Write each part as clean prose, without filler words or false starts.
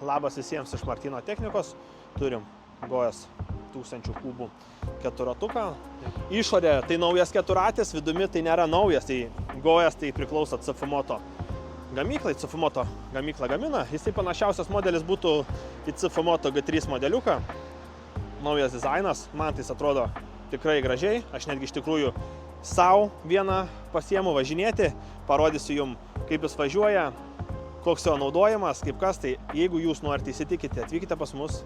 labas visiems iš Martyno technikos. Turim Gojas 1000 kubų keturratuką. Išorė tai naujas keturratis, vidumi tai nėra naujas, tai Gojas tai priklauso CF Moto gamyklai, CF Moto gamykla gamina. Jisai panašiausias modelis būtų į CF Moto G3 modeliuką. Naujas dizainas, man tai atrodo tikrai gražiai. Aš netgi iš tikrųjų savo vieną pasiemu važinėti, parodysiu jums, kaip jis važiuoja, koks jo naudojimas, kaip kas. Tai jeigu jūs norite įsitikite, atvykite pas mus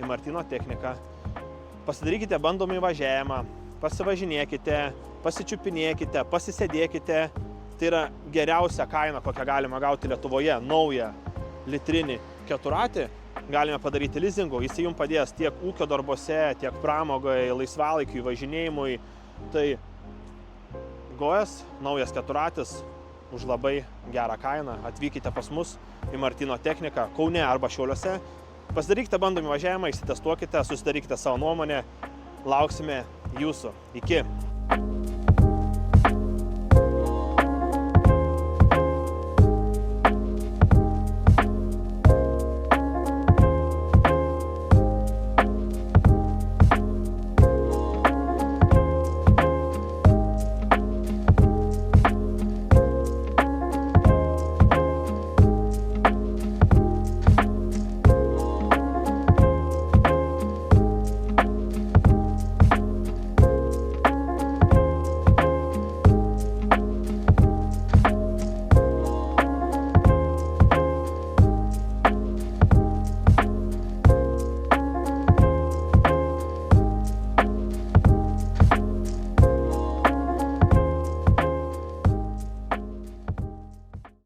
į Martyno techniką, pasidarykite bandomąjį važiavimą, pasivažinėkite, pasičiupinėkite, pasisėdėkite. Tai yra geriausia kaina, kokią galima gauti Lietuvoje, naują litrinį keturratį. Galime padaryti lizingu, jis jums padės tiek ūkio darbuose, tiek pramogai, laisvalaikiui, važinėjimui. Tai Gojas, naujas keturratis, už labai gerą kainą. Atvykite pas mus į Martyno techniką Kaune arba Šiauliuose. Pasidarykite bandomį važiavimą, išsitestuokite, susidarykite savo nuomonę. Lauksime jūsų. Iki.